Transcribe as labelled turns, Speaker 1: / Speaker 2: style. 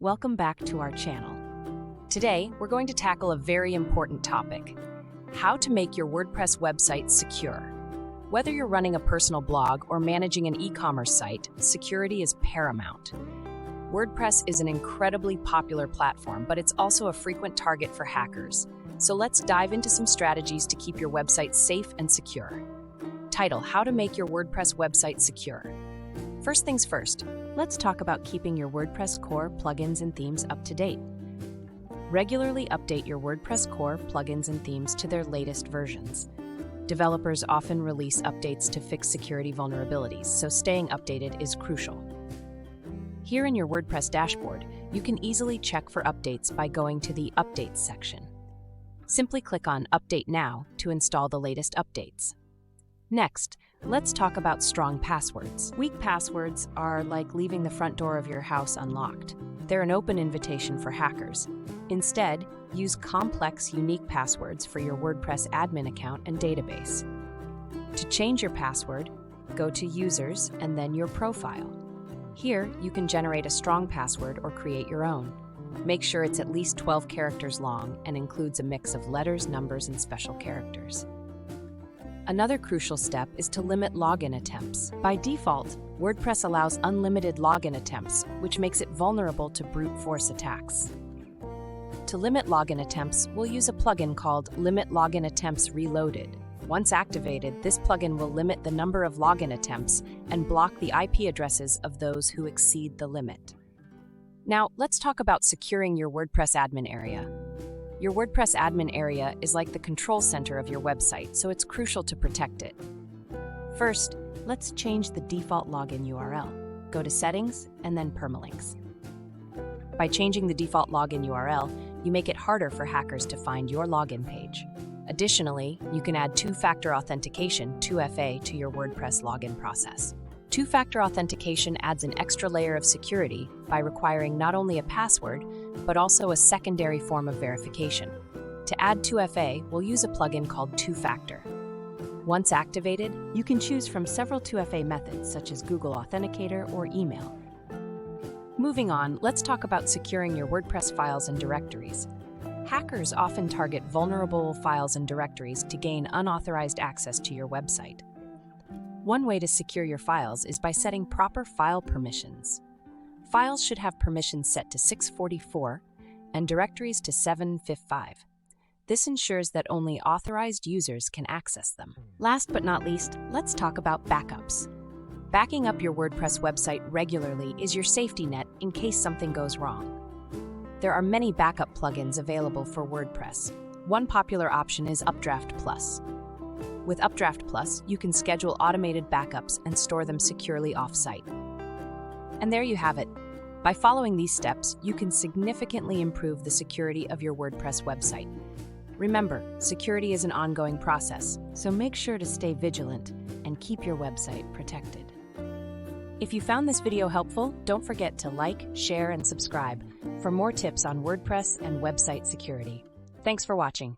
Speaker 1: welcome back to our channel. Today, we're going to tackle a very important topic: how to make your WordPress website secure. Whether you're running a personal blog or managing an e-commerce site, security is paramount. WordPress is an incredibly popular platform, but it's also a frequent target for hackers. So let's dive into some strategies to keep your website safe and secure. Title: How to make your WordPress website secure. First things first, let's talk about keeping your WordPress core plugins and themes up to date. Regularly update your WordPress core plugins and themes to their latest versions. Developers often release updates to fix security vulnerabilities, so staying updated is crucial. Here in your WordPress dashboard, you can easily check for updates by going to the Updates section. Simply click on Update Now to install the latest updates. Next, let's talk about strong passwords. Weak passwords are like leaving the front door of your house unlocked. They're an open invitation for hackers. Instead, use complex, unique passwords for your WordPress admin account and database. To change your password, go to Users and then Your Profile. Here, you can generate a strong password or create your own. Make sure it's at least 12 characters long and includes a mix of letters, numbers, and special characters. Another crucial step is to limit login attempts. By default, WordPress allows unlimited login attempts, which makes it vulnerable to brute force attacks. To limit login attempts, we'll use a plugin called Limit Login Attempts Reloaded. Once activated, this plugin will limit the number of login attempts and block the IP addresses of those who exceed the limit. Now, let's talk about securing your WordPress admin area. Your WordPress admin area is like the control center of your website, so it's crucial to protect it. First, let's change the default login URL. Go to Settings and then Permalinks. By changing the default login URL, you make it harder for hackers to find your login page. Additionally, you can add two-factor authentication, 2FA, to your WordPress login process. Two-factor authentication adds an extra layer of security by requiring not only a password, but also a secondary form of verification. To add 2FA, we'll use a plugin called Two-Factor. Once activated, you can choose from several 2FA methods such as Google Authenticator or email. Moving on, let's talk about securing your WordPress files and directories. Hackers often target vulnerable files and directories to gain unauthorized access to your website. One way to secure your files is by setting proper file permissions. Files should have permissions set to 644 and directories to 755. This ensures that only authorized users can access them. Last but not least, let's talk about backups. Backing up your WordPress website regularly is your safety net in case something goes wrong. There are many backup plugins available for WordPress. One popular option is Updraft Plus. With Updraft Plus, you can schedule automated backups and store them securely off-site. And there you have it. By following these steps, you can significantly improve the security of your WordPress website. Remember, security is an ongoing process, so make sure to stay vigilant and keep your website protected. If you found this video helpful, don't forget to like, share, and subscribe for more tips on WordPress and website security. Thanks for watching.